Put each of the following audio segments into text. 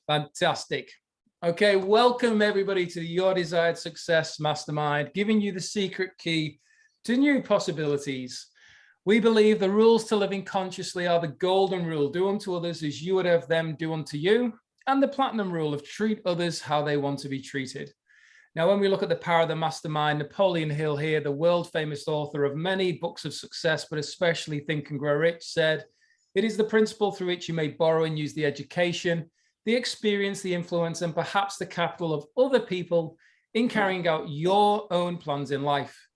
Fantastic. Okay, welcome everybody to the Your Desired Success Mastermind, giving you the secret key to new possibilities. We believe the rules to living consciously are the golden rule: do unto others as you would have them do unto you, and the platinum rule of treat others how they want to be treated. Now, when we look at the power of the mastermind, Napoleon Hill here, the world famous author of many books of success, but especially Think and Grow Rich, said, "It is the principle through which you may borrow and use the education, the experience, the influence, and perhaps the capital of other people in carrying out your own plans in life.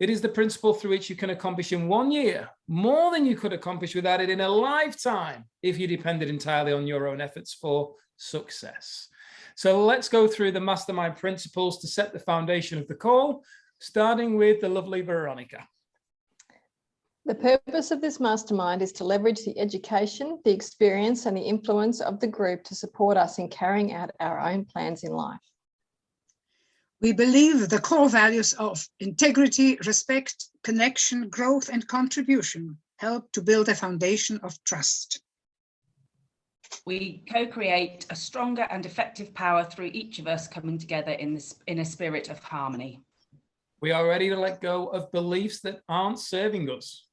It is the principle through which you can accomplish in 1 year more than you could accomplish without it in a lifetime if you depended entirely on your own efforts for success." So let's go through the mastermind principles to set the foundation of the call, starting with the lovely Veronica. The purpose of this mastermind is to leverage the education, the experience, and the influence of the group to support us in carrying out our own plans in life. We believe the core values of integrity, respect, connection, growth, and contribution help to build a foundation of trust. We co-create a stronger and effective power through each of us coming together in a spirit of harmony. We are ready to let go of beliefs that aren't serving us.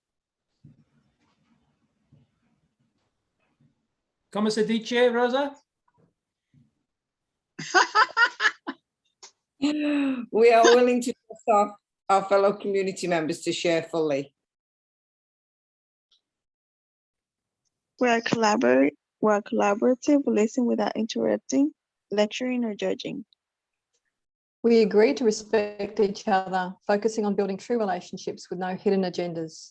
Come se dice, Rosa? We are willing to trust our fellow community members to share fully. We are collaborative, listen without interrupting, lecturing or judging. We agree to respect each other, focusing on building true relationships with no hidden agendas.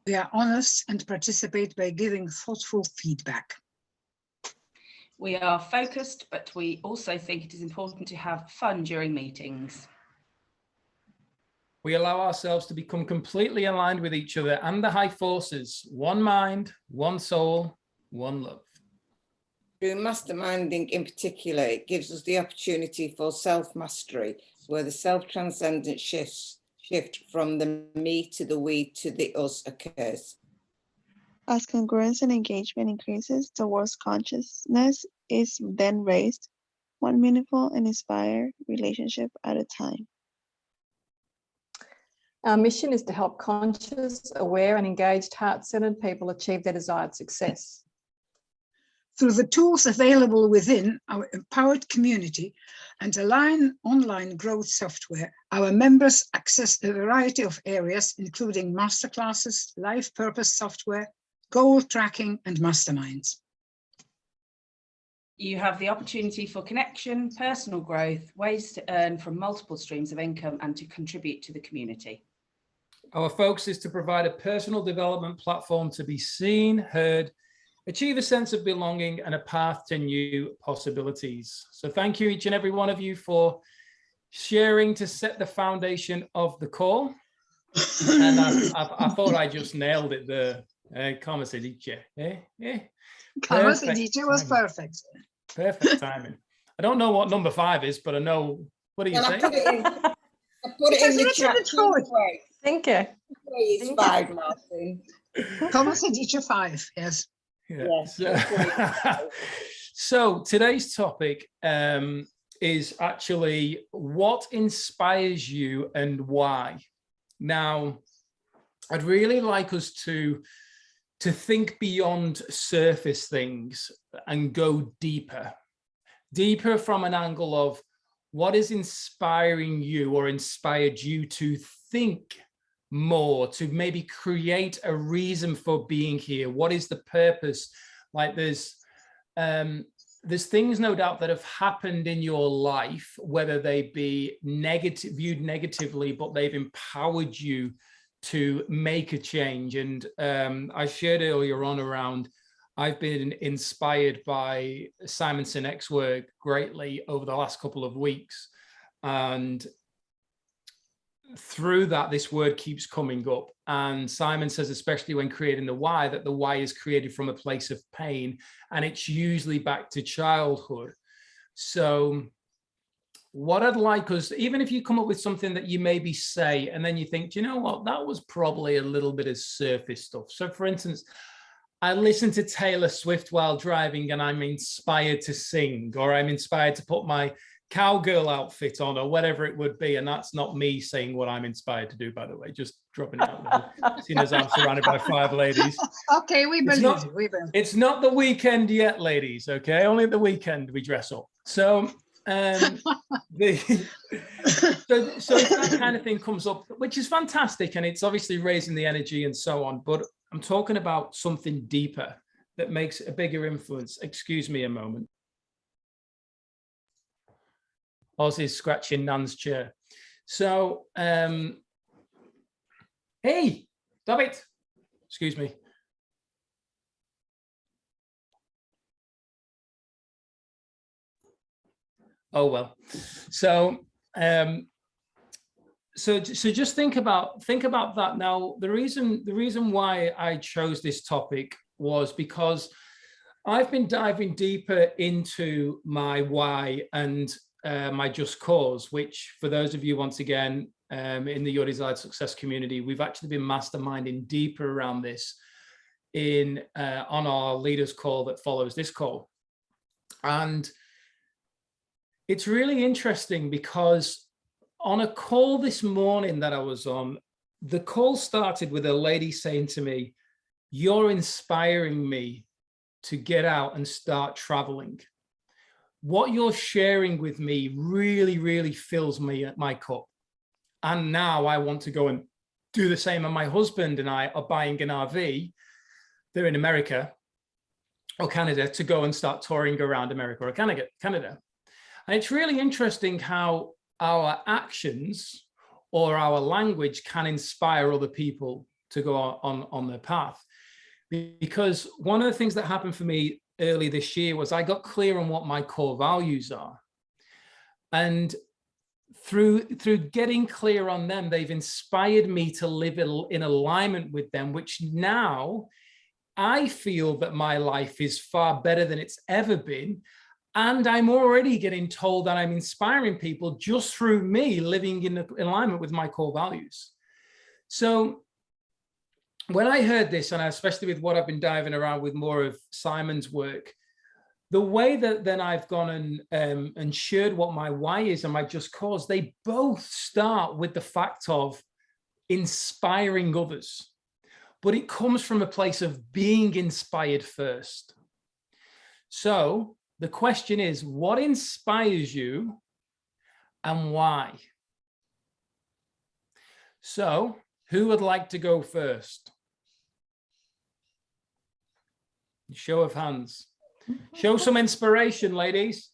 We are honest and participate by giving thoughtful feedback. We are focused, but we also think it is important to have fun during meetings. We allow ourselves to become completely aligned with each other and the high forces: one mind, one soul, one love. Through masterminding in particular, it gives us the opportunity for self-mastery, where the self-transcendent shift from the me to the we to the us occurs. As congruence and engagement increases, the world's consciousness is then raised, one meaningful and inspired relationship at a time. Our mission is to help conscious, aware, and engaged heart-centered people achieve their desired success. Through the tools available within our empowered community and online growth software, our members access a variety of areas, including masterclasses, life purpose software, goal tracking, and masterminds. You have the opportunity for connection, personal growth, ways to earn from multiple streams of income, and to contribute to the community. Our focus is to provide a personal development platform to be seen, heard, achieve a sense of belonging, and a path to new possibilities. So thank you, each and every one of you, for sharing to set the foundation of the call. And I thought I just nailed it there. Come se dice. Come se dice was perfect. Perfect timing. I don't know what number 5 is, but I know. What do you say? I put it in the chat. Thank you. It's 5, Martin. Come se dice 5, yes. Yes. So today's topic is actually what inspires you and why. Now, I'd really like us to think beyond surface things and go deeper from an angle of what is inspiring you or inspired you to think more, to maybe create a reason for being here. What is the purpose? Like there's things no doubt that have happened in your life, whether they be viewed negatively, but they've empowered you to make a change. And I shared earlier on around, I've been inspired by Simon Sinek's work greatly over the last couple of weeks. And through that, this word keeps coming up. And Simon says, especially when creating the why, that the why is created from a place of pain, and it's usually back to childhood. So what I'd like us, even if you come up with something that you maybe say, and then you think, do you know what, that was probably a little bit of surface stuff. So for instance, I listen to Taylor Swift while driving and I'm inspired to sing, or I'm inspired to put my cowgirl outfit on, or whatever it would be. And that's not me saying what I'm inspired to do, by the way, just dropping it out there, seeing as I'm surrounded by 5 ladies. Okay, we believe you. We believe. It's not the weekend yet, ladies, okay? Only at the weekend we dress up. So so if that kind of thing comes up, which is fantastic, and it's obviously raising the energy and so on, but I'm talking about something deeper that makes a bigger influence. Excuse me a moment. Ozzy's scratching Nan's chair. So, hey, stop it. Excuse me. Oh, well. So, so just think about that. Now, the reason why I chose this topic was because I've been diving deeper into my why and my just cause, which for those of you, once again, in the Your Desired Success community, we've actually been masterminding deeper around this on our leaders call that follows this call. And it's really interesting because on a call this morning that I was on, the call started with a lady saying to me, "You're inspiring me to get out and start traveling. What you're sharing with me really, really fills my cup. And now I want to go and do the same." And my husband and I are buying an RV. They're in America or Canada to go and start touring around America or Canada. And it's really interesting how our actions or our language can inspire other people to go on their path. Because one of the things that happened for me early this year was I got clear on what my core values are. And through getting clear on them, they've inspired me to live in alignment with them, which now I feel that my life is far better than it's ever been. And I'm already getting told that I'm inspiring people just through me living in alignment with my core values. So when I heard this, and especially with what I've been diving around with more of Simon's work, the way that then I've gone and shared what my why is and my just cause, they both start with the fact of inspiring others. But it comes from a place of being inspired first. So the question is, what inspires you and why? So who would like to go first? Show of hands. Show some inspiration, ladies.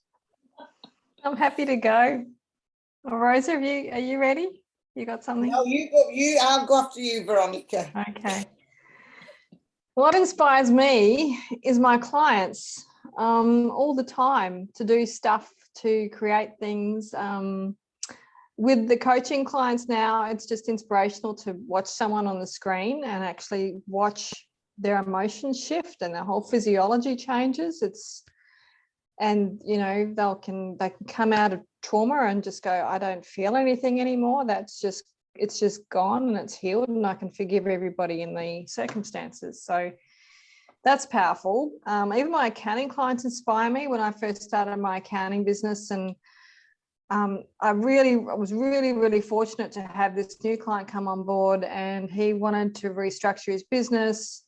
I'm happy to go. Rosa, are you ready? You got something? No, I'll go after you, Veronica. Okay. What inspires me is my clients all the time to do stuff, to create things. With the coaching clients now, it's just inspirational to watch someone on the screen and actually watch their emotions shift and their whole physiology changes. And you know, they can come out of trauma and just go, I don't feel anything anymore. It's just gone and it's healed, and I can forgive everybody in the circumstances. So that's powerful. Even my accounting clients inspire me. When I first started my accounting business, and I was really fortunate to have this new client come on board, and he wanted to restructure his business,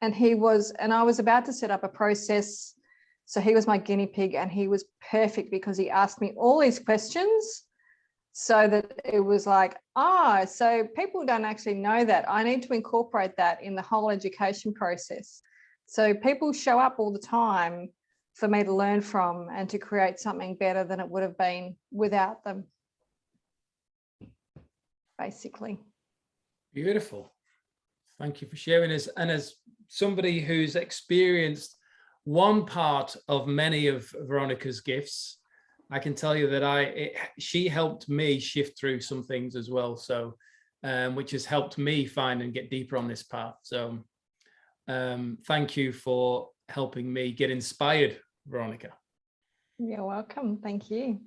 and I was about to set up a process. So he was my guinea pig, and he was perfect because he asked me all these questions, so that it was like, so people don't actually know that. I need to incorporate that in the whole education process. So people show up all the time for me to learn from and to create something better than it would have been without them, basically. Beautiful. Thank you for sharing this. And as somebody who's experienced one part of many of Veronica's gifts, I can tell you that she helped me shift through some things as well. So, which has helped me find and get deeper on this path. So thank you for helping me get inspired, Veronica. You're welcome. Thank you.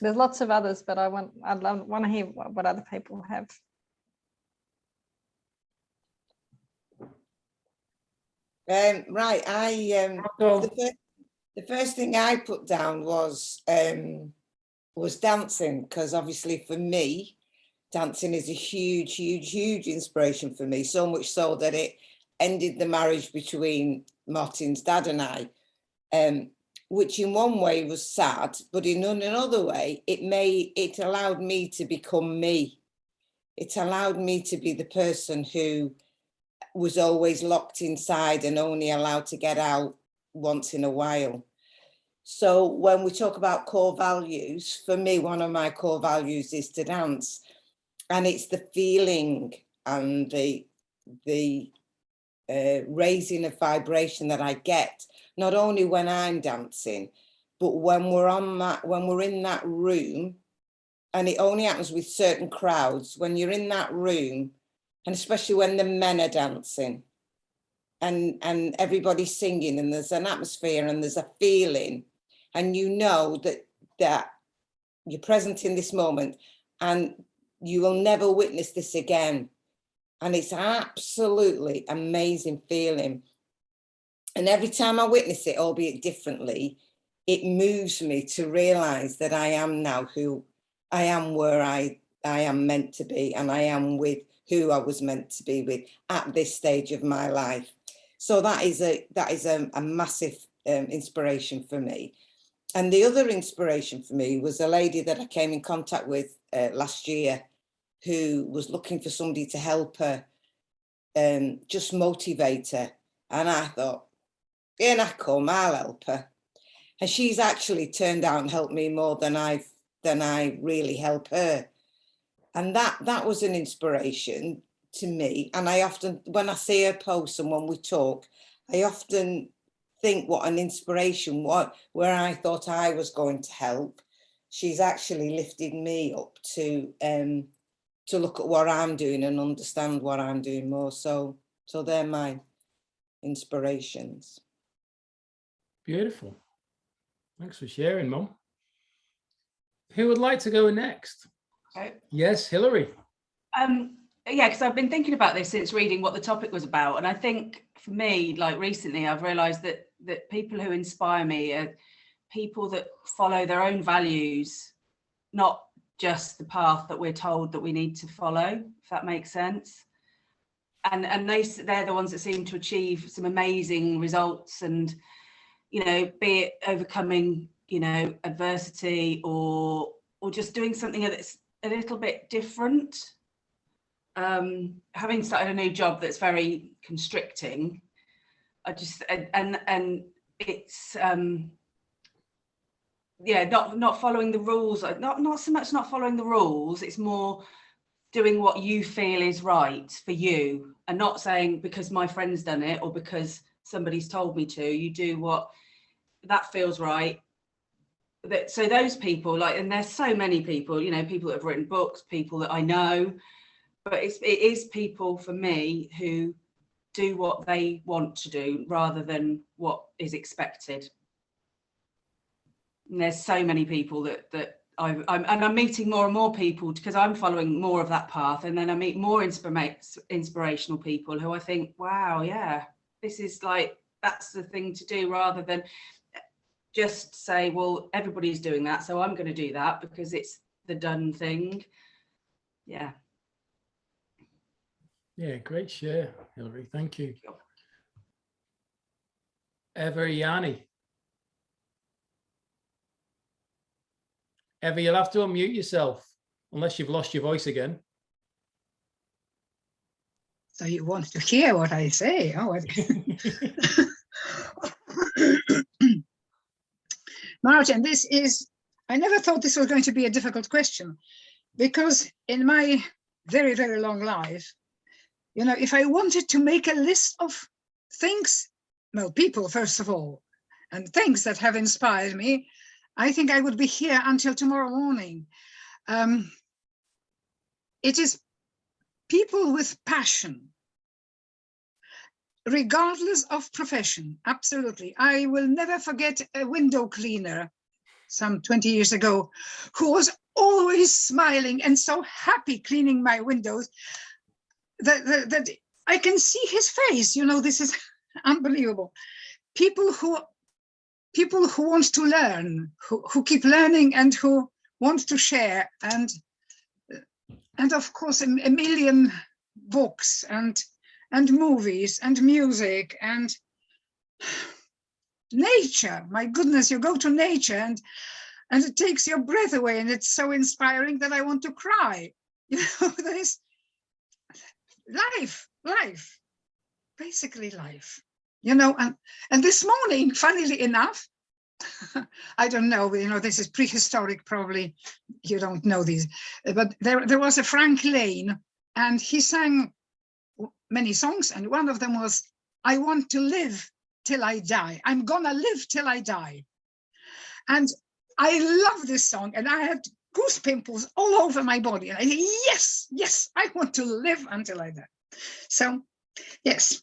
There's lots of others, but I'd want to hear what other people have. Right, Go. the first thing I put down was dancing, because obviously for me, dancing is a huge, huge, huge inspiration for me, so much so that it ended the marriage between Martin's dad and I, which in one way was sad, but in another way, it allowed me to become me. It allowed me to be the person who was always locked inside and only allowed to get out once in a while. So when we talk about core values, for me, one of my core values is to dance. And it's the feeling and the raising of vibration that I get, not only when I'm dancing, but when we're in that room. And it only happens with certain crowds. When you're in that room, and especially when the men are dancing and everybody's singing and there's an atmosphere and there's a feeling, and you know that you're present in this moment and you will never witness this again. And it's an absolutely amazing feeling. And every time I witness it, albeit differently, it moves me to realize that I am now who I am, where I am meant to be, and I am with who I was meant to be with at this stage of my life. So that is a massive inspiration for me. And the other inspiration for me was a lady that I came in contact with last year, who was looking for somebody to help her, just motivate her. And I thought, in I come, I'll help her. And she's actually turned out and helped me more than I really help her. And that was an inspiration to me. And I often, when I see her post and when we talk, I often think what an inspiration, where I thought I was going to help, she's actually lifted me up to look at what I'm doing and understand what I'm doing more. So they're my inspirations. Beautiful. Thanks for sharing, Mum. Who would like to go next? Okay. Yes, Hilary. Yeah, because I've been thinking about this since reading what the topic was about. And I think for me, like recently, I've realized that people who inspire me are people that follow their own values, not just the path that we're told that we need to follow, if that makes sense. And they're the ones that seem to achieve some amazing results, and, you know, be it overcoming, you know, adversity or just doing something that's a little bit different. Having started a new job that's very constricting, I just and it's yeah, not following the rules, not so much not following the rules, it's more doing what you feel is right for you, and not saying because my friend's done it or because somebody's told me to. You do what that feels right. So those people, like, and there's so many people, you know, people that have written books, people that I know, but it is people for me who do what they want to do rather than what is expected. And there's so many people that I'm meeting more and more people because I'm following more of that path, and then I meet more inspirational people who I think, wow, yeah, this is like, that's the thing to do, rather than just say, well, everybody's doing that, so I'm going to do that because it's the done thing. Yeah. Yeah, great share, Hilary. Thank you. Eva Yanni. Eva, you'll have to unmute yourself unless you've lost your voice again. So you want to hear what I say? Oh, Martin, I never thought this was going to be a difficult question, because in my very, very long life, you know, if I wanted to make a list of things, well, people, first of all, and things that have inspired me, I think I would be here until tomorrow morning. It is people with passion, regardless of profession, absolutely. I will never forget a window cleaner some 20 years ago, who was always smiling and so happy cleaning my windows that I can see his face. You know, this is unbelievable. People who want to learn, who keep learning and who want to share, and of course a million books and movies and music and nature. My goodness, you go to nature and it takes your breath away, and it's so inspiring that I want to cry. You know, there is life, basically life. You know, and this morning, funnily enough, I don't know, you know, this is prehistoric, probably you don't know these, but there was a Frank Lane, and he sang many songs, and one of them was, I want to live till I die. I'm gonna live till I die. And I love this song, and I had goose pimples all over my body. And I think, yes, I want to live until I die. So, yes.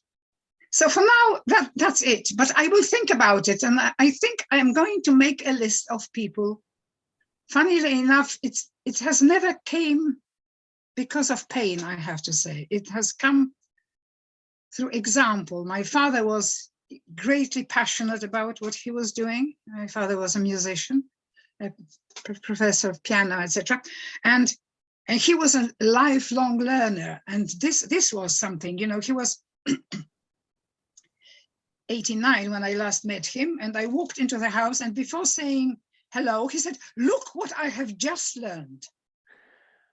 So for now, that's it. But I will think about it, and I think I am going to make a list of people. Funnily enough, it has never came because of pain, I have to say. It has come through example. My father was greatly passionate about what he was doing. My father was a musician, a professor of piano, etc. And he was a lifelong learner. And this was something, you know, he was 89 when I last met him, and I walked into the house, and before saying hello, he said, look what I have just learned.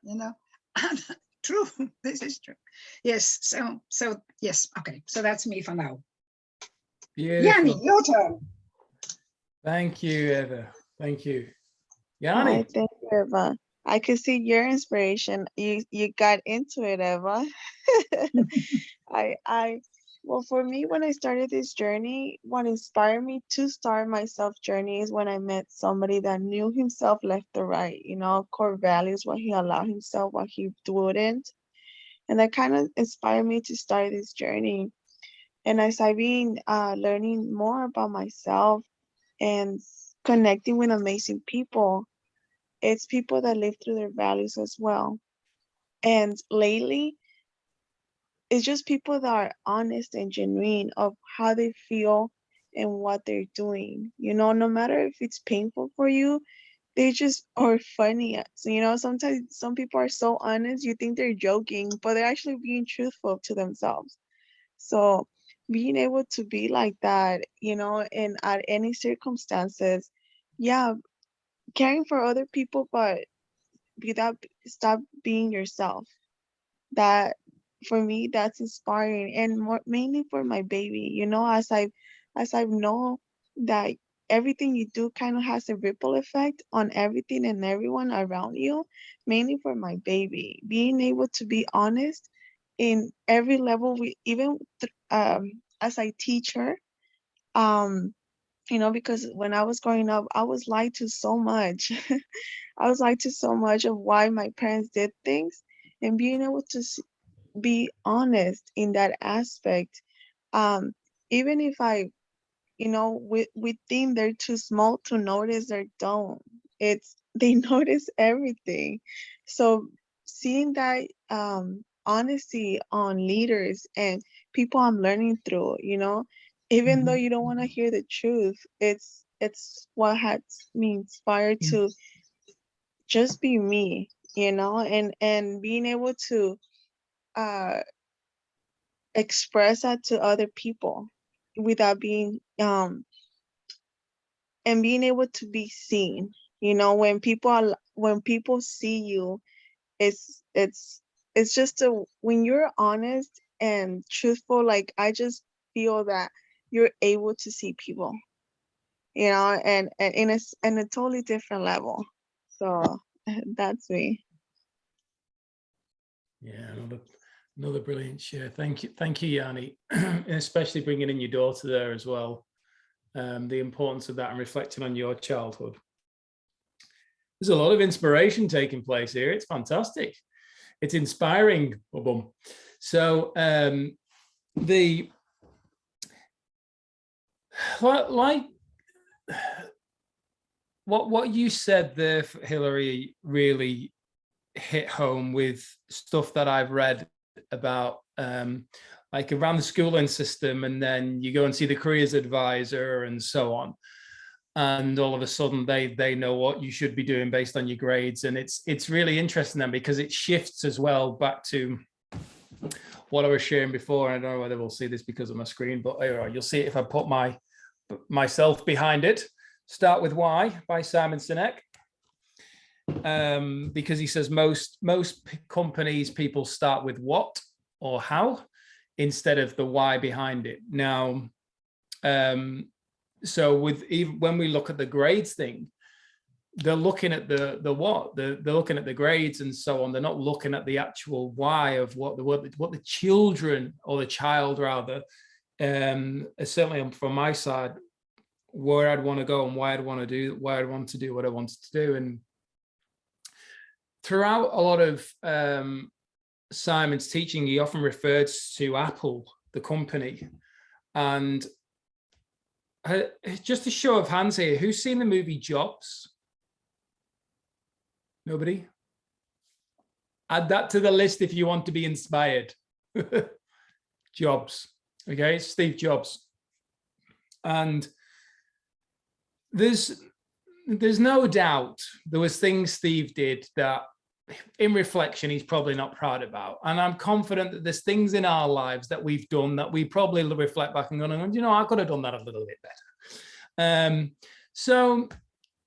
You know, true, this is true. Yes, so yes, okay, so that's me for now. Beautiful. Yanni, your turn. Thank you, Eva. Thank you. Hi, Yanni. thank you, Eva. I could see your inspiration. You got into it, Eva. Well, for me, when I started this journey, what inspired me to start my self journey is when I met somebody that knew himself left to right, you know, core values, what he allowed himself, what he wouldn't. And that kind of inspired me to start this journey. And as I've been learning more about myself and connecting with amazing people, it's people that live through their values as well. And lately, it's just people that are honest and genuine of how they feel and what they're doing. You know, no matter if it's painful for you, they just are funny. So, you know, sometimes some people are so honest, you think they're joking, but they're actually being truthful to themselves. So being able to be like that, you know, and at any circumstances, yeah, caring for other people, but without stop being yourself. That for me, that's inspiring, and more mainly for my baby. You know, as I know that everything you do kind of has a ripple effect on everything and everyone around you. Mainly for my baby, being able to be honest in every level. We even as I teach her, you know, because when I was growing up, I was lied to so much. I was lied to so much of why my parents did things, and being able to be honest in that aspect. Even if I, you know, we think they're too small to notice, they don't. It's they notice everything. So seeing that honesty on leaders and people I'm learning through, you know, even though you don't want to hear the truth, it's what has me inspired to just be me, you know, and being able to uh express that to other people without being and being able to be seen. You know, when people see you, it's just when you're honest and truthful, like I just feel that you're able to see people, you know, and in a totally different level. So that's me. Yeah, another brilliant share. Thank you, Yanni, and especially bringing in your daughter there as well. The importance of that and reflecting on your childhood. There's a lot of inspiration taking place here. It's fantastic. It's inspiring. So like what you said there, Hilary, really hit home with stuff that I've read about like around the schooling system, and then you go and see the careers advisor and so on. And all of a sudden they know what you should be doing based on your grades. And it's really interesting then, because it shifts as well back to what I was sharing before. I don't know whether we'll see this because of my screen, but you'll see it if I put myself behind it. Start with Why by Simon Sinek. Because he says most companies, people start with what or how instead of the why behind it. Now, so when we look at the grades thing, they're looking at the what, they're looking at the grades and so on. They're not looking at the actual why of what the children, or the child rather, certainly from my side, where I'd want to go and why I'd want to do what I wanted to do. And throughout a lot of Simon's teaching, he often referred to Apple, the company. And just a show of hands here, who's seen the movie Jobs? Nobody? Add that to the list if you want to be inspired. Jobs, okay, Steve Jobs. And there's no doubt there was things Steve did that in reflection he's probably not proud about, and I'm confident that there's things in our lives that we've done that we probably reflect back and go, you know, I could have done that a little bit better. So,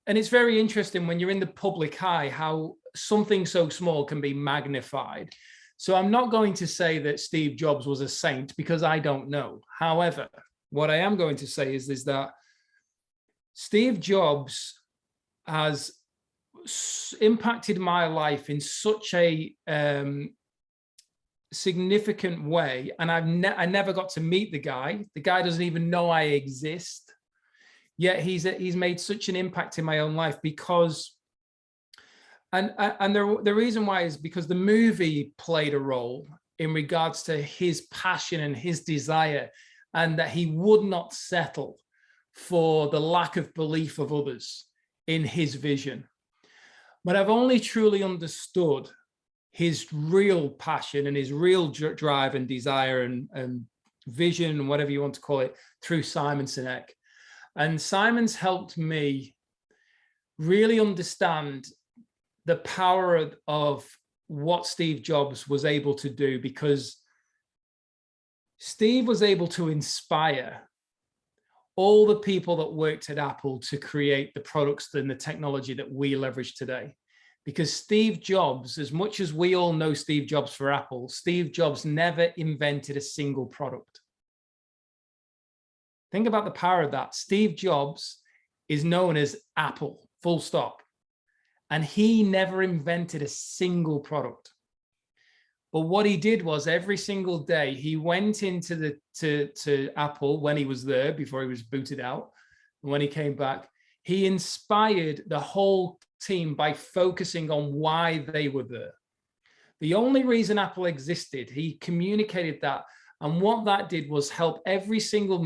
and it's very interesting when you're in the public eye how something so small can be magnified. So I'm not going to say that Steve Jobs was a saint, because I don't know. However, what I am going to say is that Steve Jobs has impacted my life in such a significant way, and I never got to meet the guy. The guy doesn't even know I exist, yet he's made such an impact in my own life because, and the reason why is because the movie played a role in regards to his passion and his desire, and that he would not settle for the lack of belief of others in his vision. But I've only truly understood his real passion and his real drive and desire and vision, whatever you want to call it, through Simon Sinek. And Simon's helped me really understand the power of what Steve Jobs was able to do, because Steve was able to inspire all the people that worked at Apple to create the products and the technology that we leverage today. Because Steve Jobs, as much as we all know Steve Jobs for Apple, Steve Jobs never invented a single product. Think about the power of that. Steve Jobs is known as Apple, full stop. And he never invented a single product. But what he did was every single day he went into to Apple when he was there, before he was booted out. And when he came back, he inspired the whole team by focusing on why they were there. The only reason Apple existed, he communicated that. And what that did was help every single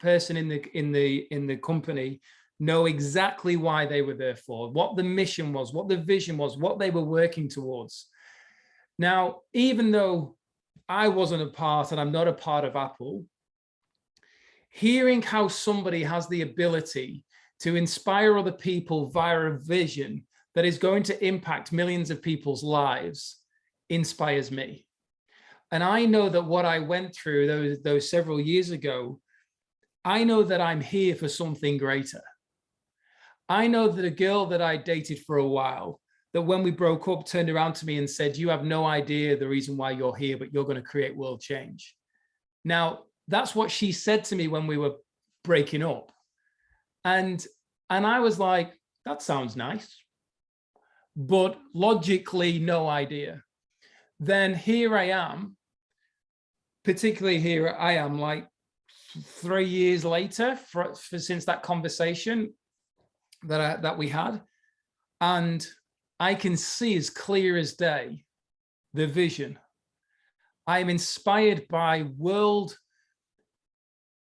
person in the company know exactly why they were there for, what the mission was, what the vision was, what they were working towards. Now, even though I wasn't a part, and I'm not a part of Apple, hearing how somebody has the ability to inspire other people via a vision that is going to impact millions of people's lives inspires me. And I know that what I went through those several years ago, I know that I'm here for something greater. I know that a girl that I dated for a while, that when we broke up, turned around to me and said, you have no idea the reason why you're here, but you're going to create world change. Now, that's what she said to me when we were breaking up. And I was like, that sounds nice, but logically, no idea. Then here I am, particularly here I am like 3 years later since that conversation that we had. And I can see as clear as day the vision. I am inspired by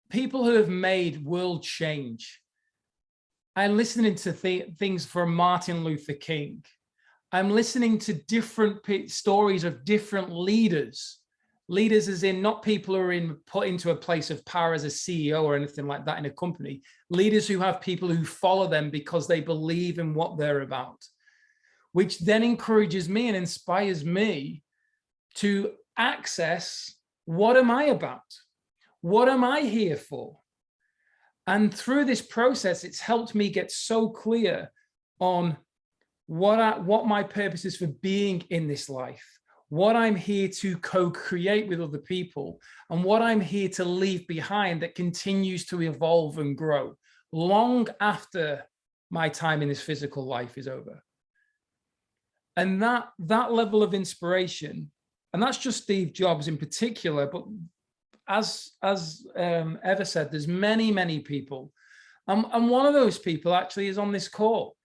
people who have made world change. I'm listening to things from Martin Luther King. I'm listening to different stories of different leaders Leaders as in not people who are put into a place of power as a CEO or anything like that in a company. Leaders who have people who follow them because they believe in what they're about, which then encourages me and inspires me to access, what am I about? What am I here for? And through this process, it's helped me get so clear on what my purpose is for being in this life, what I'm here to co-create with other people, and what I'm here to leave behind that continues to evolve and grow long after my time in this physical life is over. And that level of inspiration, and that's just Steve Jobs in particular, but as Eva said, there's many people. And one of those people actually is on this call,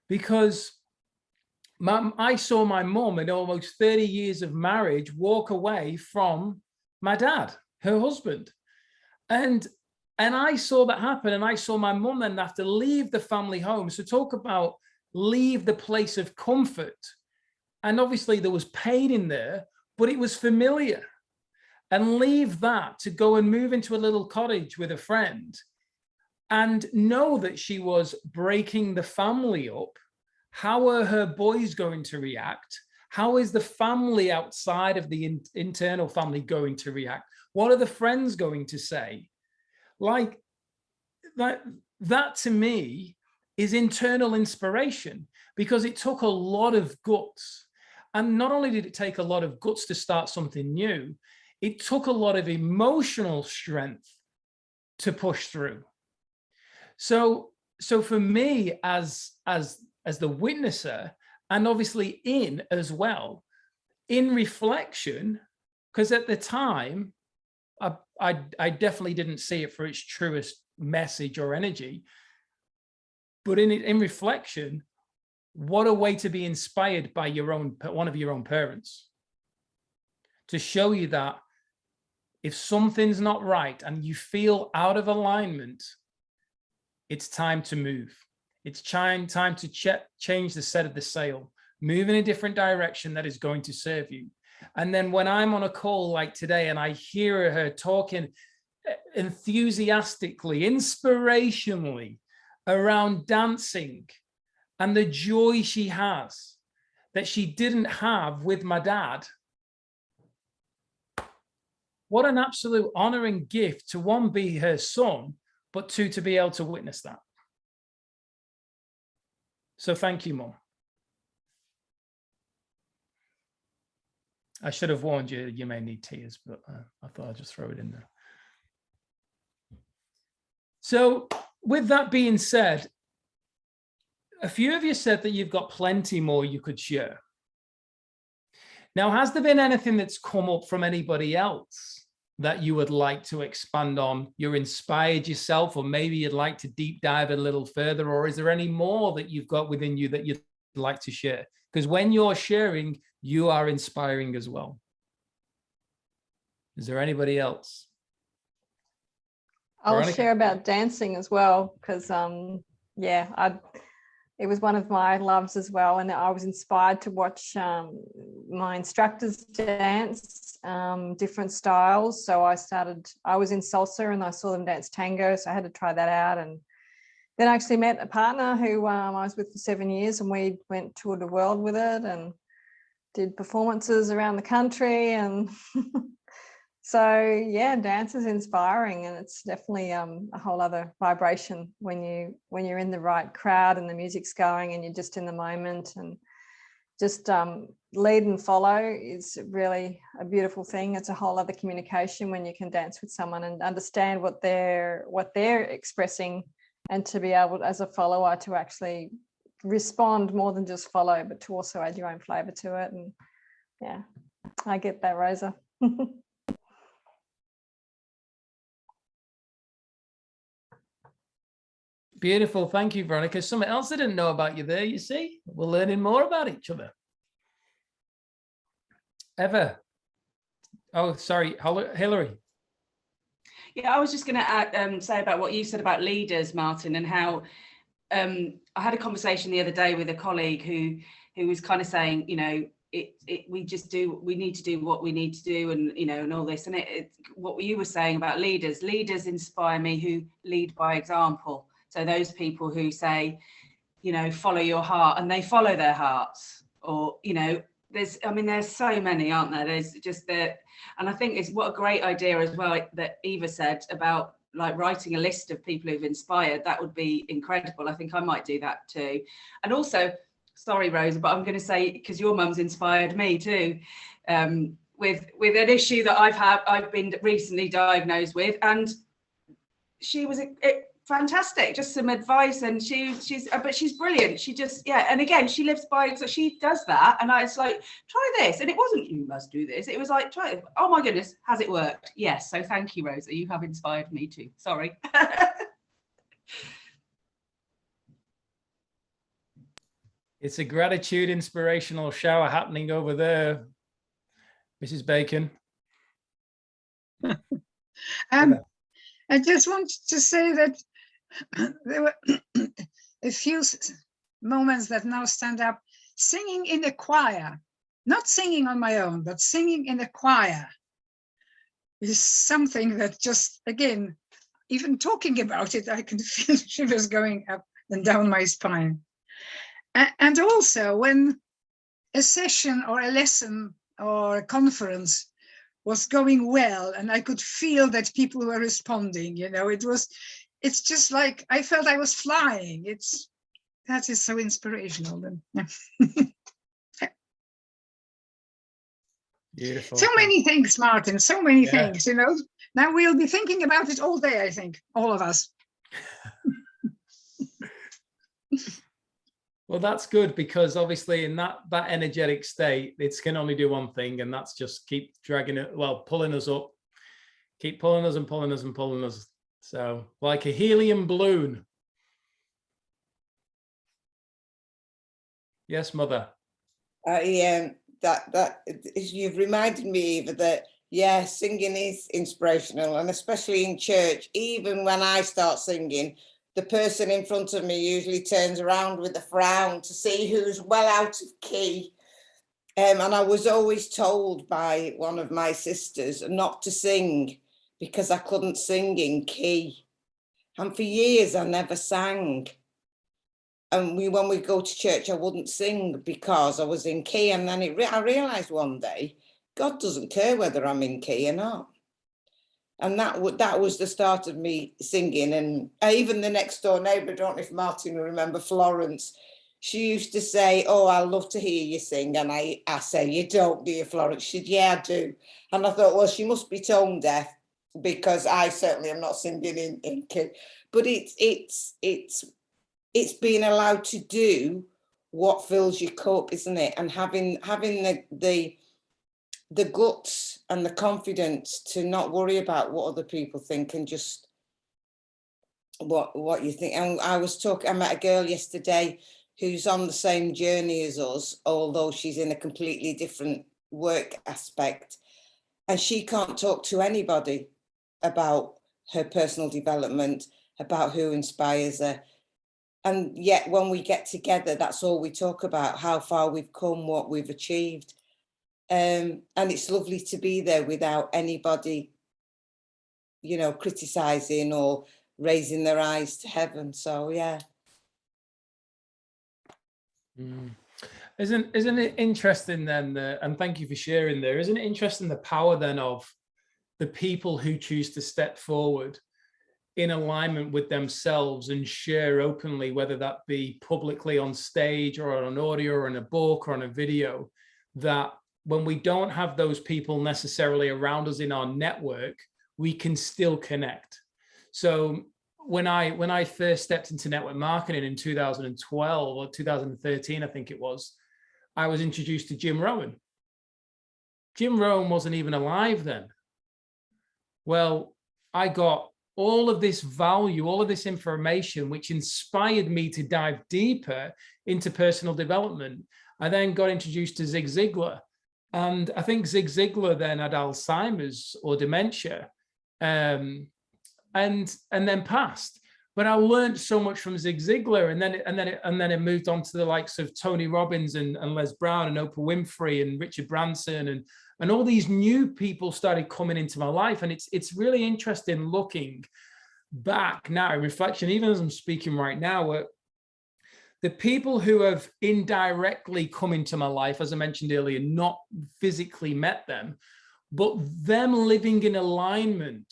because I saw my mum in almost 30 years of marriage walk away from my dad, her husband. And I saw that happen, and I saw my mum then have to leave the family home. So talk about leave the place of comfort. And obviously there was pain in there, but it was familiar. And leave that to go and move into a little cottage with a friend and know that she was breaking the family up. How are her boys going to react? How is the family outside of the internal family going to react? What are the friends going to say? Like that to me is internal inspiration, because it took a lot of guts. And not only did it take a lot of guts to start something new, it took a lot of emotional strength to push through. So for me as the witnesser, and obviously in as well, in reflection, because at the time, I definitely didn't see it for its truest message or energy, but in reflection, what a way to be inspired by one of your own parents, to show you that if something's not right and you feel out of alignment, it's time to move. It's time to change the set of the sail, move in a different direction that is going to serve you. And then when I'm on a call like today and I hear her talking enthusiastically, inspirationally around dancing and the joy she has that she didn't have with my dad, what an absolute honoring gift to, one, be her son, but two, to be able to witness that. So thank you, Mum. I should have warned you, you may need tears, but I thought I'd just throw it in there. So with that being said, a few of you said that you've got plenty more you could share. Now, has there been anything that's come up from anybody else that you would like to expand on? You're inspired yourself, or maybe you'd like to deep dive a little further, or is there any more that you've got within you that you'd like to share? Because when you're sharing, you are inspiring as well. Is there anybody else? I'll Veronica? share about dancing as well, because yeah, it was one of my loves as well, and I was inspired to watch my instructors dance different styles. So I was in salsa and I saw them dance tango, so I had to try that out. And then I actually met a partner who I was with for 7 years, and we toured the world with it and did performances around the country. And so yeah, dance is inspiring, and it's definitely a whole other vibration when you're in the right crowd and the music's going and you're just in the moment. And just lead and follow is really a beautiful thing. It's a whole other communication when you can dance with someone and understand what they're expressing, and to be able, as a follower, to actually respond more than just follow, but to also add your own flavor to it. And yeah, I get that, Rosa. Beautiful. Thank you, Veronica. Something else I didn't know about you there, you see? We're learning more about each other. Eva. Oh, sorry, Hillary. Yeah, I was just going to say about what you said about leaders, Martin, and how I had a conversation the other day with a colleague who was kind of saying, you know, we need to do what we need to do, and and all this. And what you were saying about leaders inspire me, who lead by example. So those people who say, follow your heart, and they follow their hearts. Or there's so many, aren't there? There's just that. And I think it's what a great idea as well that Eva said about like writing a list of people who've inspired. That would be incredible. I think I might do that too. And also, sorry, Rosa, but I'm going to say, because your mum's inspired me too, with an issue that I've been recently diagnosed with, and she was fantastic. Just some advice, and but she's brilliant. She just and again, she lives by, so she does that, and it's like, try this, and it wasn't you must do this. It was like, try it. Oh my goodness, has it worked? Yes. So thank you, Rosa. You have inspired me too. Sorry. It's a gratitude inspirational shower happening over there, Mrs. Bacon. I just wanted to say that there were a few moments that now stand up. Singing in a choir, not singing on my own, but singing in a choir is something that just, again, even talking about it, I can feel shivers going up and down my spine. And also when a session or a lesson or a conference was going well, and I could feel that people were responding, it's just like I felt I was flying. That is so inspirational. Beautiful. So many things, Martin, so many things, Now we'll be thinking about it all day, I think, all of us. Well, that's good, because obviously in that energetic state, it can only do one thing, and that's just keep dragging it, pulling us up, keep pulling us and pulling us and pulling us. So like a helium balloon. Yes, Mother. That you've reminded me, Eva, that singing is inspirational, and especially in church. Even when I start singing, the person in front of me usually turns around with a frown to see who's well out of key. And I was always told by one of my sisters not to sing because I couldn't sing in key. And for years, I never sang. And when we go to church, I wouldn't sing because I was in key. And then I realized one day, God doesn't care whether I'm in key or not. And that was the start of me singing. And even the next door neighbour, I don't know if Martin will remember, Florence, she used to say, oh, I love to hear you sing. And I say, you don't, do you, Florence? She said, yeah, I do. And I thought, well, she must be tone deaf, because I certainly am not singing in key. But it's being allowed to do what fills your cup, isn't it? And having the guts and the confidence to not worry about what other people think, and just what you think. And I met a girl yesterday who's on the same journey as us, although she's in a completely different work aspect, and she can't talk to anybody about her personal development, about who inspires her. And yet when we get together, that's all we talk about, how far we've come, what we've achieved. And it's lovely to be there without anybody, criticizing or raising their eyes to heaven. So, yeah. Isn't it interesting then, and thank you for sharing there, isn't it interesting the power then of the people who choose to step forward in alignment with themselves and share openly, whether that be publicly on stage or on audio or in a book or on a video, that when we don't have those people necessarily around us in our network, we can still connect. So when I first stepped into network marketing in 2012 or 2013, I think it was, I was introduced to Jim Rohn. Jim Rohn wasn't even alive then. Well, I got all of this value, all of this information, which inspired me to dive deeper into personal development. I then got introduced to Zig Ziglar. And I think Zig Ziglar then had Alzheimer's or dementia, and then passed. But I learned so much from Zig Ziglar, and then it moved on to the likes of Tony Robbins and Les Brown and Oprah Winfrey and Richard Branson, and all these new people started coming into my life. And it's really interesting looking back now in reflection, even as I'm speaking right now, the people who have indirectly come into my life, as I mentioned earlier, not physically met them, but them living in alignment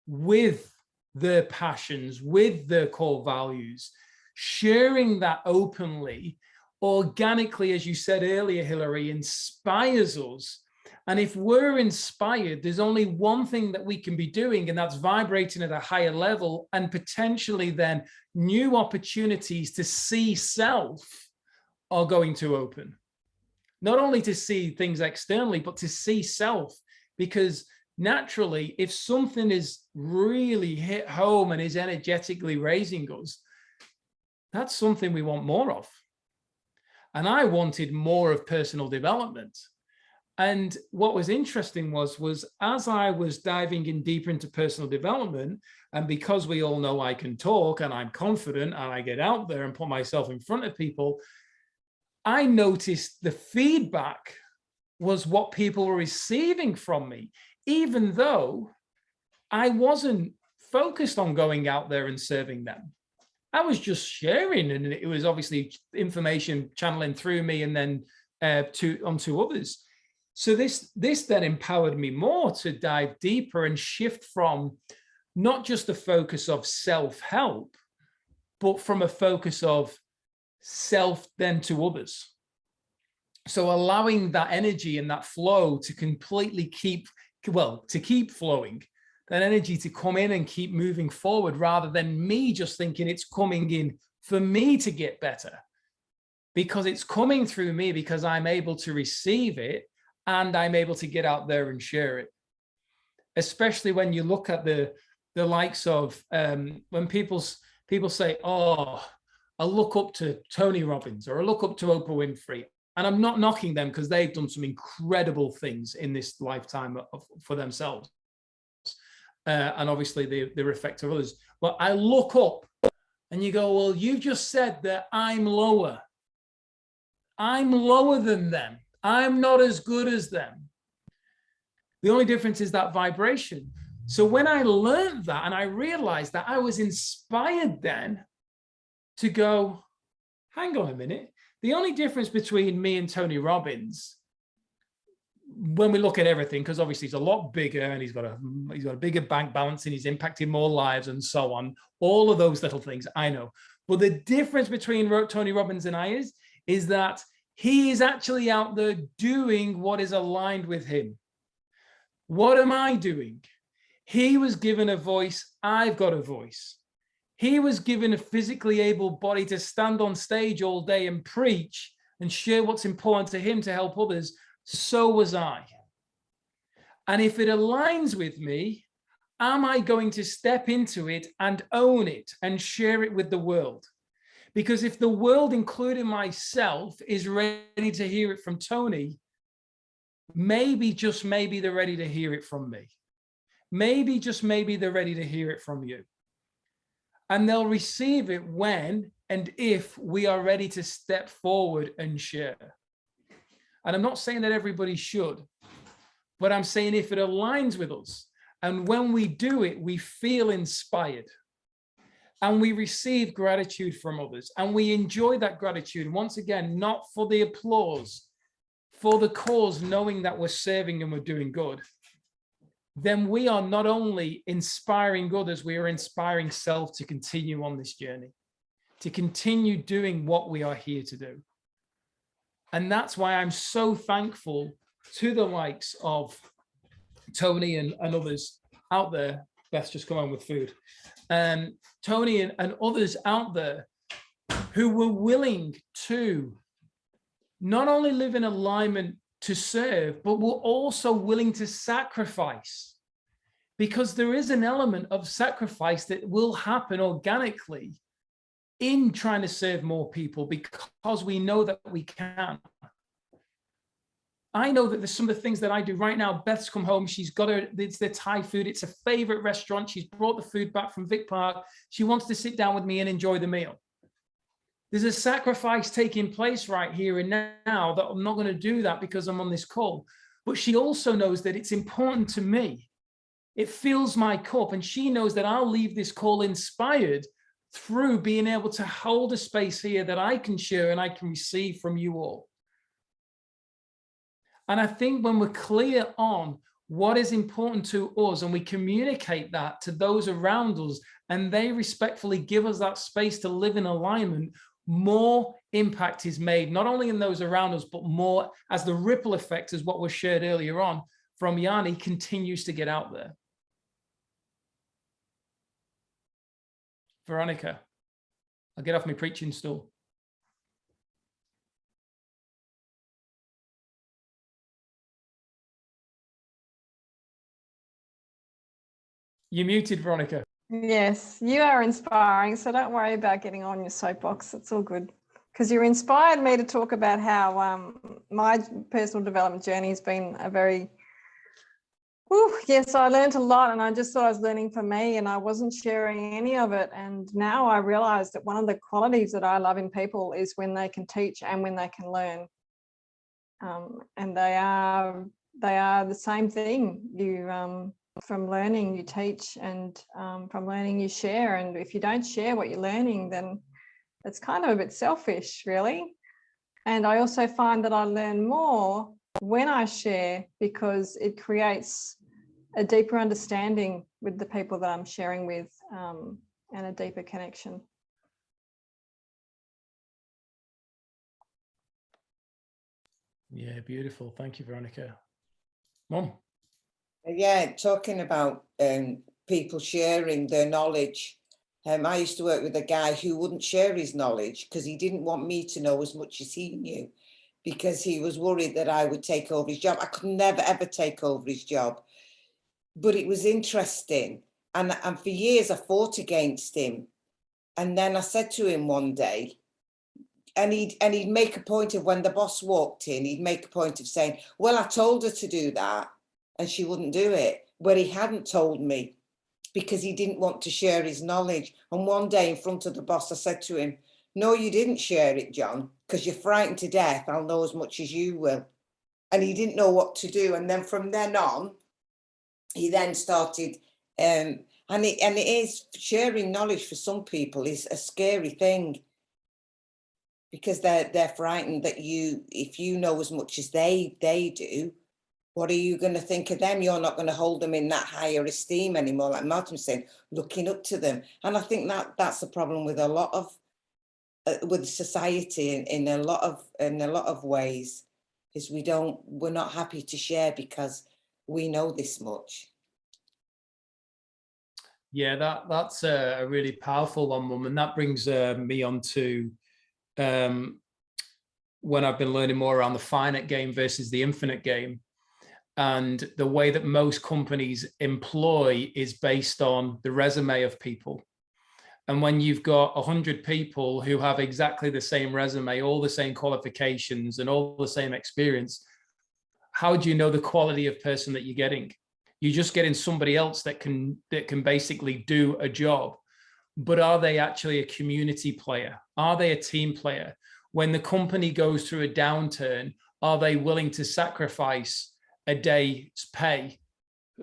with their passions, with their core values, sharing that openly, organically, as you said earlier, Hilary, inspires us. And if we're inspired, there's only one thing that we can be doing, and that's vibrating at a higher level, and potentially then new opportunities to see self are going to open. Not only to see things externally, but to see self, because naturally, if something is really hit home and is energetically raising us, that's something we want more of. And I wanted more of personal development. And what was interesting was as I was diving in deeper into personal development, and because we all know I can talk and I'm confident and I get out there and put myself in front of people, I noticed the feedback was what people were receiving from me, even though I wasn't focused on going out there and serving them. I was just sharing, and it was obviously information channeling through me and then onto others. So this then empowered me more to dive deeper and shift from not just a focus of self-help, but from a focus of self then to others. So allowing that energy and that flow to completely keep flowing, that energy to come in and keep moving forward, rather than me just thinking it's coming in for me to get better, because it's coming through me because I'm able to receive it and I'm able to get out there and share it. Especially when you look at the likes of when people say, oh, I look up to Tony Robbins or I look up to Oprah Winfrey. And I'm not knocking them because they've done some incredible things in this lifetime for themselves. And obviously they're effective others. But I look up and you go, well, you just said that I'm lower. I'm lower than them. I'm not as good as them. The only difference is that vibration. So when I learned that and I realized that, I was inspired then to go, hang on a minute. The only difference between me and Tony Robbins, when we look at everything, because obviously he's a lot bigger and he's got a bigger bank balance and he's impacting more lives and so on, all of those little things, I know. But the difference between Tony Robbins and I is that he is actually out there doing what is aligned with him. What am I doing? He was given a voice, I've got a voice. He was given a physically able body to stand on stage all day and preach and share what's important to him to help others. So was I. And if it aligns with me, am I going to step into it and own it and share it with the world? Because if the world, including myself, is ready to hear it from Tony, maybe, just maybe, they're ready to hear it from me. Maybe, just maybe, they're ready to hear it from you. And they'll receive it when and if we are ready to step forward and share. And I'm not saying that everybody should, but I'm saying if it aligns with us, and when we do it, we feel inspired and we receive gratitude from others and we enjoy that gratitude. Once again, not for the applause, for the cause, knowing that we're serving and we're doing good. Then we are not only inspiring others, we are inspiring self to continue on this journey, to continue doing what we are here to do. And that's why I'm so thankful to the likes of Tony and others out there. Beth's just come on with food. Tony and others out there who were willing to not only live in alignment to serve, but we're also willing to sacrifice, because there is an element of sacrifice that will happen organically in trying to serve more people, because we know that we can. I know that there's some of the things that I do right now. Beth's come home. She's got it's their Thai food. It's a favorite restaurant. She's brought the food back from Vic Park. She wants to sit down with me and enjoy the meal. There's a sacrifice taking place right here and now that I'm not going to do that because I'm on this call. But she also knows that it's important to me. It fills my cup, and she knows that I'll leave this call inspired through being able to hold a space here that I can share and I can receive from you all. And I think when we're clear on what is important to us and we communicate that to those around us and they respectfully give us that space to live in alignment, more impact is made, not only in those around us, but more as the ripple effect, as what was shared earlier on from Yanni, continues to get out there. Veronica, I'll get off my preaching stool. You're muted, Veronica. Yes, you are inspiring. So don't worry about getting on your soapbox. It's all good. Because you inspired me to talk about how my personal development journey has been a very, yes, I learned a lot, and I just thought I was learning for me and I wasn't sharing any of it. And now I realize that one of the qualities that I love in people is when they can teach and when they can learn. And they are the same thing. You from learning you teach, and from learning you share. And if you don't share what you're learning, then it's kind of a bit selfish, really. And I also find that I learn more when I share, because it creates a deeper understanding with the people that I'm sharing with, and a deeper connection. Yeah, beautiful. Thank you, Veronica. Mom. Yeah, talking about people sharing their knowledge. I used to work with a guy who wouldn't share his knowledge because he didn't want me to know as much as he knew, because he was worried that I would take over his job. I could never, ever take over his job. But it was interesting. And for years, I fought against him. And then I said to him one day, and he'd make a point of, when the boss walked in, he'd make a point of saying, well, I told her to do that and she wouldn't do it. Where he hadn't told me, because he didn't want to share his knowledge. And one day in front of the boss, I said to him, no, you didn't share it, John, because you're frightened to death. I'll know as much as you will. And he didn't know what to do. And then from then on, he then started, and it is, sharing knowledge for some people is a scary thing, because they're frightened that if you know as much as they do, what are you going to think of them? You're not going to hold them in that higher esteem anymore, like Martin was saying, looking up to them. And I think that's the problem with a lot of with society in a lot of ways, is we're not happy to share because we know this much. Yeah, that's a really powerful one, Mum, and that brings me on to when I've been learning more around the finite game versus the infinite game. And the way that most companies employ is based on the resume of people. And when you've got 100 people who have exactly the same resume, all the same qualifications and all the same experience, how do you know the quality of person that you're getting? You're just getting somebody else that can basically do a job. But are they actually a community player? Are they a team player? When the company goes through a downturn, are they willing to sacrifice a day's pay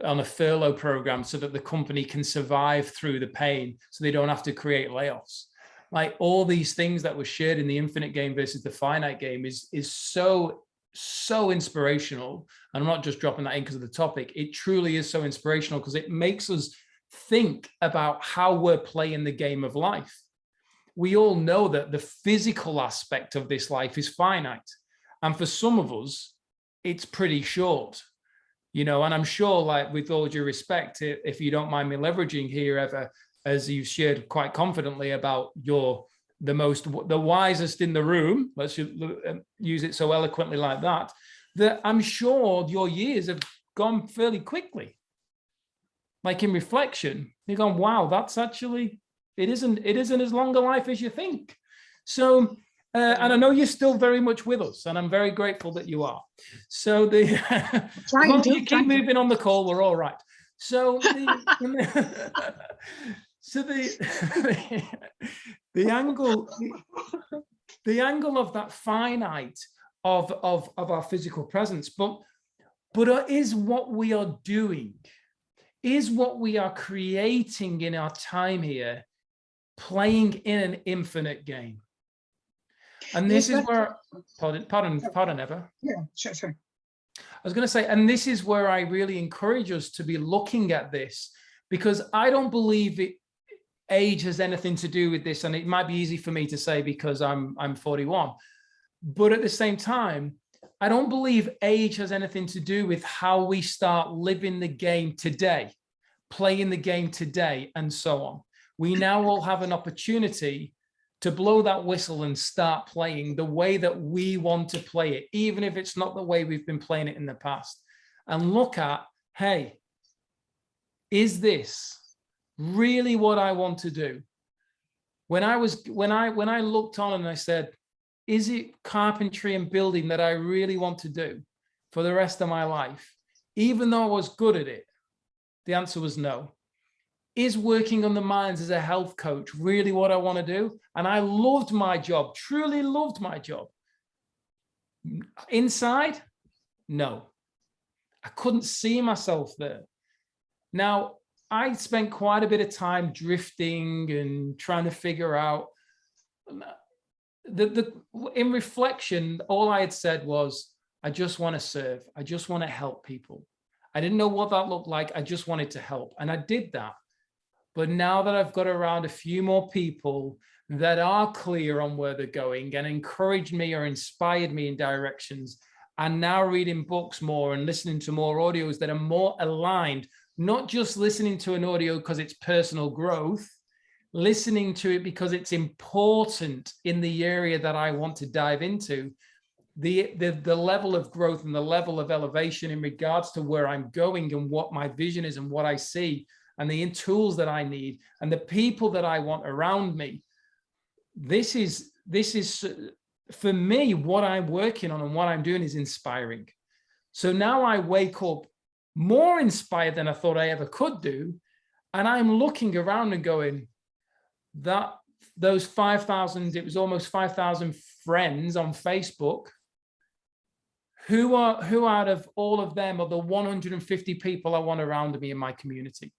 on a furlough program so that the company can survive through the pain, so they don't have to create layoffs? Like, all these things that were shared in the infinite game versus the finite game is so inspirational. And I'm not just dropping that in because of the topic. It truly is so inspirational, because it makes us think about how we're playing the game of life. We all know that the physical aspect of this life is finite. And for some of us, it's pretty short, and I'm sure, like, with all due respect, if you don't mind me leveraging here, Eva, as you've shared quite confidently about the wisest in the room, let's use it so eloquently like that I'm sure your years have gone fairly quickly. Like, in reflection, you're going, wow, that's actually, it isn't as long a life as you think. So And I know you're still very much with us, and I'm very grateful that you are. So as long as you keep moving on the call, we're all right. So the angle of that finite of our physical presence, but is what we are doing, is what we are creating in our time here, playing in an infinite game. And this is where, pardon, Eva. Yeah, sure. I was going to say, and this is where I really encourage us to be looking at this, because I don't believe age has anything to do with this. And it might be easy for me to say because I'm 41, but at the same time, I don't believe age has anything to do with how we start living the game today, playing the game today, and so on. We now all have an opportunity to blow that whistle and start playing the way that we want to play it, even if it's not the way we've been playing it in the past. And look at, hey, is this really what I want to do? When I looked on and I said, is it carpentry and building that I really want to do for the rest of my life? Even though I was good at it, the answer was no. Is working on the minds as a health coach really what I want to do? And I loved my job, truly loved my job. Inside, no. I couldn't see myself there. Now, I spent quite a bit of time drifting and trying to figure out. In reflection, all I had said was, I just want to serve. I just want to help people. I didn't know what that looked like. I just wanted to help. And I did that. But now that I've got around a few more people that are clear on where they're going and encouraged me or inspired me in directions, and now reading books more and listening to more audios that are more aligned, not just listening to an audio because it's personal growth, listening to it because it's important in the area that I want to dive into, the level of growth and the level of elevation in regards to where I'm going and what my vision is and what I see and the tools that I need and the people that I want around me. This is for me, what I'm working on and what I'm doing is inspiring. So now I wake up more inspired than I thought I ever could do. And I'm looking around and going, those 5,000, it was almost 5,000 friends on Facebook, who out of all of them are the 150 people I want around me in my community?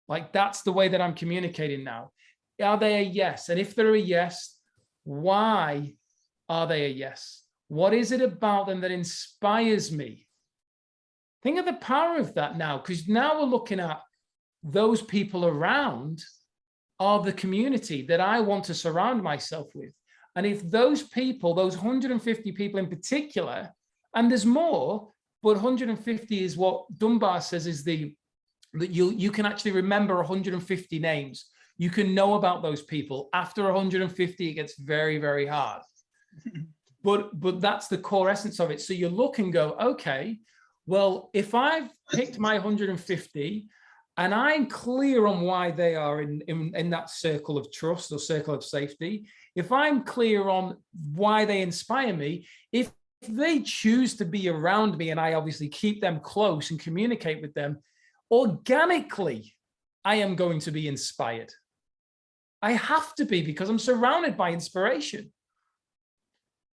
Like, that's the way that I'm communicating now. Are they a yes? And if they're a yes, why are they a yes? What is it about them that inspires me? Think of the power of that now, because now we're looking at those people around are the community that I want to surround myself with. And if those people, those 150 people in particular, and there's more, but 150 is what Dunbar says is that you can actually remember 150 names. You can know about those people. After 150, it gets very, very hard. But that's the core essence of it. So you look and go, okay, well, if I've picked my 150 and I'm clear on why they are in that circle of trust or circle of safety, if I'm clear on why they inspire me, if they choose to be around me and I obviously keep them close and communicate with them, organically, I am going to be inspired. I have to be, because I'm surrounded by inspiration.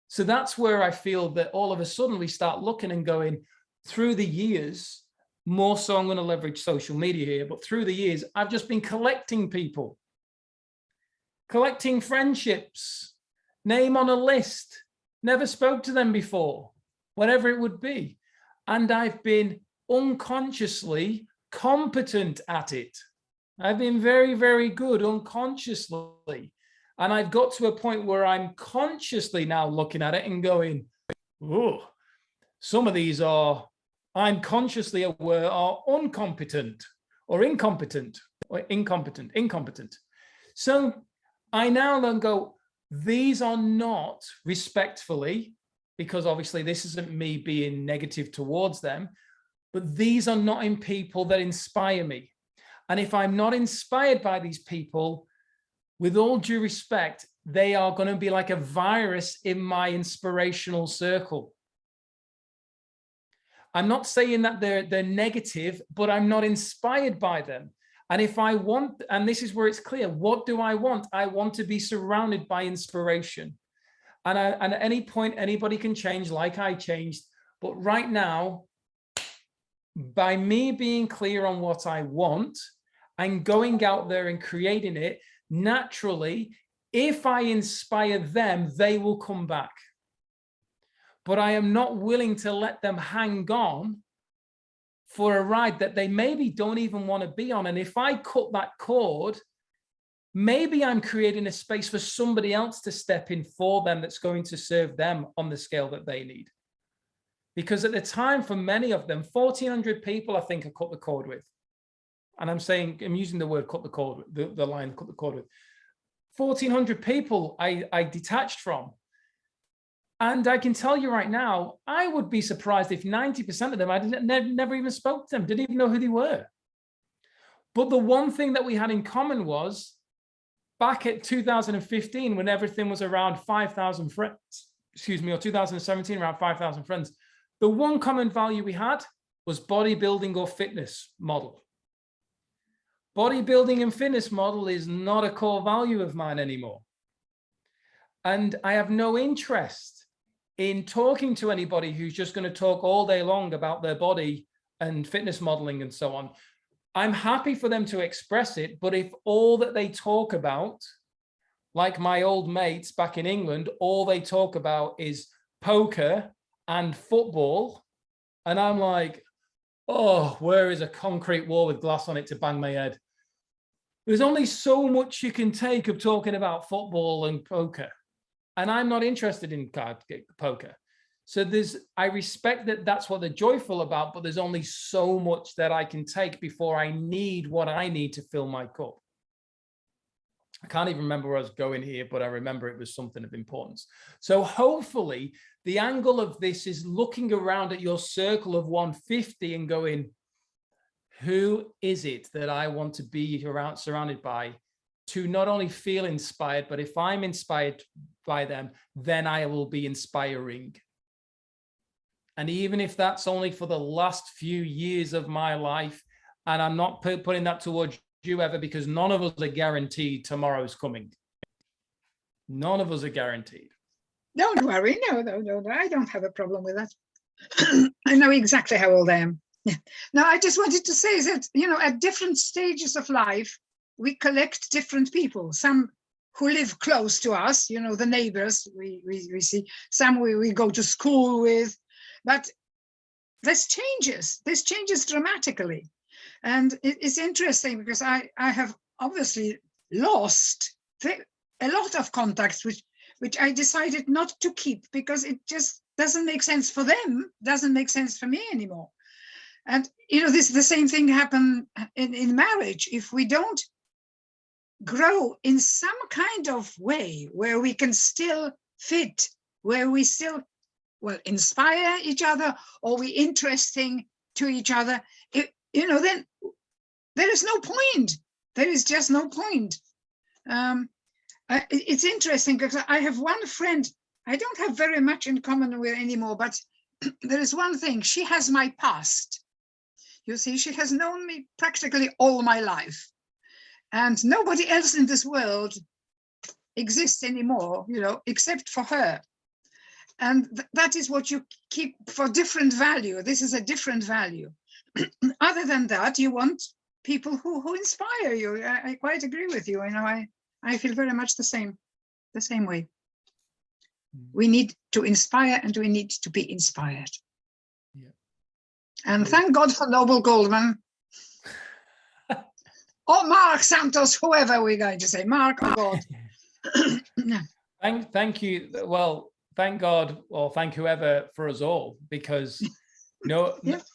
So that's where I feel that all of a sudden we start looking and going, through the years, more so I'm going to leverage social media here, but through the years, I've just been collecting people, collecting friendships, name on a list, never spoke to them before, whatever it would be. And I've been unconsciously competent at it. I've been very, very good unconsciously. And I've got to a point where I'm consciously now looking at it and going, oh, some of these are, I'm consciously aware, are incompetent. So I now then go, these are not, respectfully, because obviously this isn't me being negative towards them, but these are not in people that inspire me. And if I'm not inspired by these people, with all due respect, they are going to be like a virus in my inspirational circle. I'm not saying that they're negative, but I'm not inspired by them. And if I want, and this is where it's clear, what do I want? I want to be surrounded by inspiration. And at any point, anybody can change like I changed. But right now, by me being clear on what I want and going out there and creating it, naturally, if I inspire them, they will come back. But I am not willing to let them hang on for a ride that they maybe don't even want to be on. And if I cut that cord, maybe I'm creating a space for somebody else to step in for them that's going to serve them on the scale that they need. Because at the time, for many of them, 1,400 people, I think, I cut the cord with. And I'm using the word cut the cord, the line cut the cord with. 1,400 people I detached from. And I can tell you right now, I would be surprised if 90% of them, I never even spoke to them, didn't even know who they were. But the one thing that we had in common was, back at 2015, when everything was around 5,000 friends, or 2017, around 5,000 friends, the one common value we had was bodybuilding or fitness model. Bodybuilding and fitness model is not a core value of mine anymore. And I have no interest in talking to anybody who's just going to talk all day long about their body and fitness modeling and so on. I'm happy for them to express it, but if all that they talk about, like my old mates back in England, all they talk about is poker and football, and I'm like, oh, where is a concrete wall with glass on it to bang my head? There's only so much you can take of talking about football and poker. And I'm not interested in poker. So I respect that that's what they're joyful about, but there's only so much that I can take before I need what I need to fill my cup. I can't even remember where I was going here, but I remember it was something of importance. So hopefully the angle of this is looking around at your circle of 150 and going, who is it that I want to be surrounded by, to not only feel inspired, but if I'm inspired by them, then I will be inspiring. And even if that's only for the last few years of my life, and I'm not putting that towards you ever, because none of us are guaranteed tomorrow's coming. None of us are guaranteed. Don't worry, no, I don't have a problem with that. I know exactly how old I am. Yeah. Now, I just wanted to say that, at different stages of life, we collect different people. Some who live close to us, the neighbors we see. Some we go to school with, but this changes dramatically. And it's interesting because I have obviously lost a lot of contacts, which I decided not to keep because it just doesn't make sense for them, doesn't make sense for me anymore. And, the same thing happen in marriage. If we don't grow in some kind of way where we can still fit, where we still, inspire each other, or we interesting to each other, then there is no point. There is just no point. It's interesting because I have one friend I don't have very much in common with anymore, but there is one thing. She has my past. You see, she has known me practically all my life. And nobody else in this world exists anymore, except for her. And that is what you keep for different value. This is a different value. Other than that, you want people who inspire you. I quite agree with you. I feel very much the same way. We need to inspire and we need to be inspired. Yeah. And thank God for Noble Goldman. Or Mark Santos, whoever we're going to say, Mark or God. Thank you. Well, thank God, or thank whoever for us all, because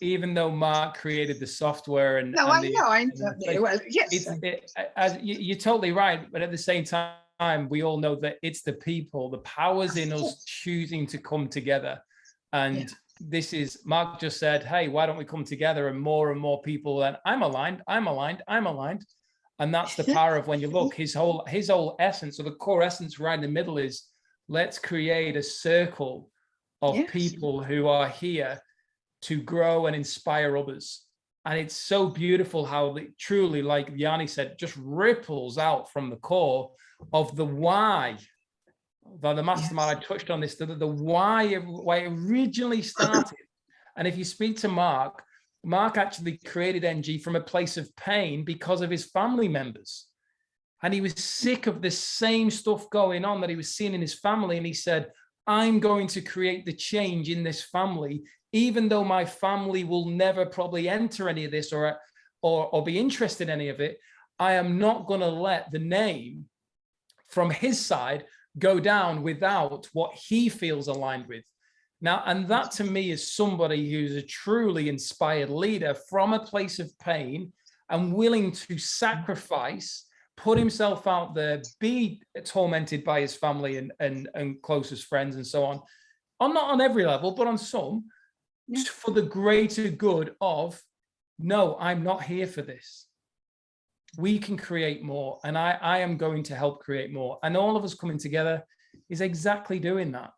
even though Mark created the software and I know. Well, yes, you're totally right. But at the same time, we all know that it's the people, the powers in us choosing to come together. And this is, Mark just said, hey, why don't we come together? And more people, and I'm aligned. And that's the power of, when you look, his whole essence, or the core essence right in the middle, is let's create a circle of Yes. people who are here to grow and inspire others. And it's so beautiful how it truly, like Yanni said, just ripples out from the core of the why. The mastermind, Yes. I touched on this, the why it originally started. And if you speak to Mark actually created NG from a place of pain because of his family members. And he was sick of the same stuff going on that he was seeing in his family. And he said, I'm going to create the change in this family, even though my family will never probably enter any of this or be interested in any of it. I am not going to let the name from his side go down without what he feels aligned with. Now, and that to me is somebody who's a truly inspired leader from a place of pain and willing to sacrifice, put himself out there, be tormented by his family and closest friends and so on. Not on every level, but on some, for the greater good of, no, I'm not here for this. We can create more, and I am going to help create more. And all of us coming together is exactly doing that.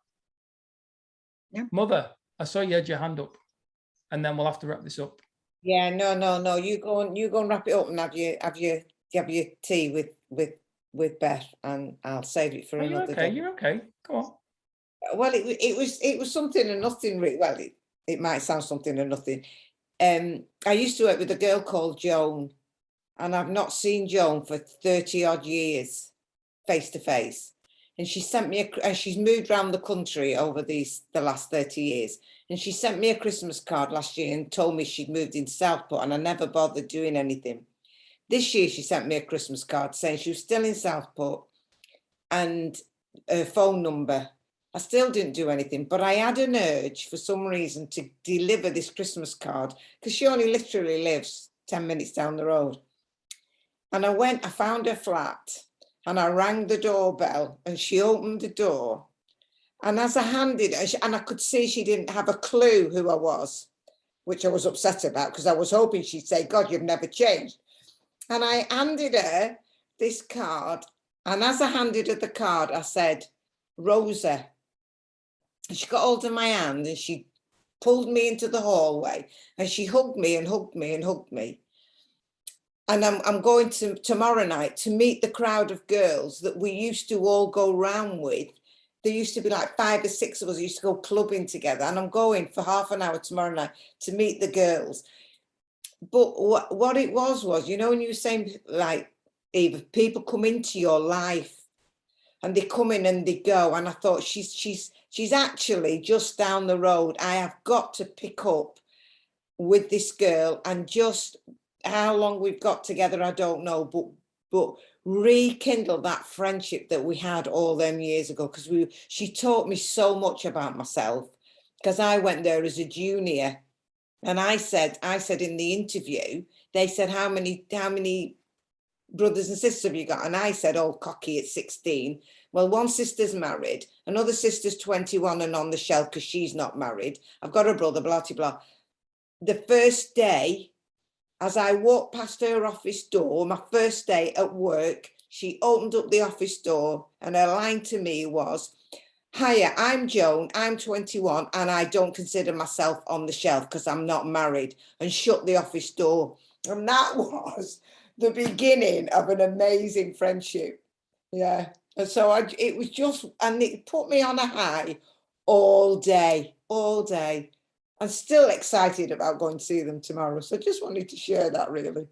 Yeah. Mother, I saw you had your hand up, and then we'll have to wrap this up. Yeah, no. You go and wrap it up and have your tea with Beth, and I'll save it for another day. You're okay. Go on. Well, it was something and nothing. Well, it might sound something and nothing. I used to work with a girl called Joan, and I've not seen Joan for 30 odd years, face to face. And she sent me and she's moved around the country over the last 30 years. And she sent me a Christmas card last year and told me she'd moved into Southport, and I never bothered doing anything. This year she sent me a Christmas card saying she was still in Southport and her phone number. I still didn't do anything, but I had an urge for some reason to deliver this Christmas card because she only literally lives 10 minutes down the road. And I found her flat. And I rang the doorbell and she opened the door. And as I handed her, and I could see she didn't have a clue who I was, which I was upset about because I was hoping she'd say, God, you've never changed. And I handed her this card. And as I handed her the card, I said, Rosa. And she got hold of my hand and she pulled me into the hallway and she hugged me and hugged me and hugged me. And I'm going to tomorrow night to meet the crowd of girls that we used to all go round with. There used to be like 5 or 6 of us used to go clubbing together. And I'm going for half an hour tomorrow night to meet the girls. But what it was, you know, when you were saying, like, Eva, people come into your life and they come in and they go. And I thought she's actually just down the road. I have got to pick up with this girl and just... How long we've got together, I don't know, but rekindle that friendship that we had all them years ago, because she taught me so much about myself, because I went there as a junior, and I said in the interview, they said, how many brothers and sisters have you got? And I said, oh, cocky, at 16. Well, one sister's married, another sister's 21 and on the shelf because she's not married. I've got a brother, blah, blah, blah. The first day, as I walked past her office door, my first day at work, she opened up the office door and her line to me was, hiya, I'm Joan, I'm 21 and I don't consider myself on the shelf because I'm not married, and shut the office door. And that was the beginning of an amazing friendship. Yeah. And so it was just, and it put me on a high all day. I'm still excited about going to see them tomorrow. So just wanted to share that, really.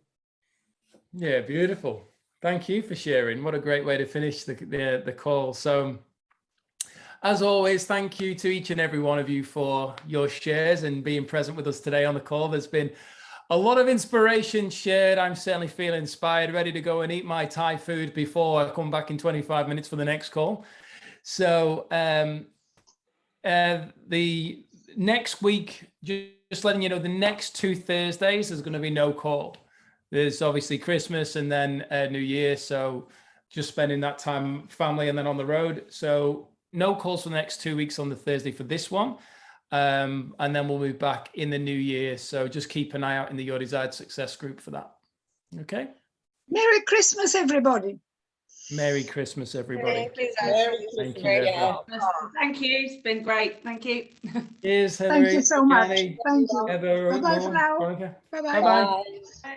Yeah, beautiful. Thank you for sharing. What a great way to finish the call. So as always, thank you to each and every one of you for your shares and being present with us today on the call. There's been a lot of inspiration shared. I'm certainly feeling inspired, ready to go and eat my Thai food before I come back in 25 minutes for the next call. So the next week, just letting you know, the next 2 Thursdays, there's going to be no call. There's obviously Christmas and then New Year. So just spending that time family and then on the road. So no calls for the next 2 weeks on the Thursday for this one. And then we'll move back in the new year. So just keep an eye out in the Your Desired Success group for that. Okay. Merry Christmas, everybody. Merry Christmas, everybody. Thank you, Merry guys. Thank you, Christmas. Deborah. Thank you. It's been great. Thank you. Cheers, Thank Hilary, you so much. Jenny, Thank you. Heather, Bye-bye for Dawn, now. Veronica. Bye-bye. Bye-bye. Bye.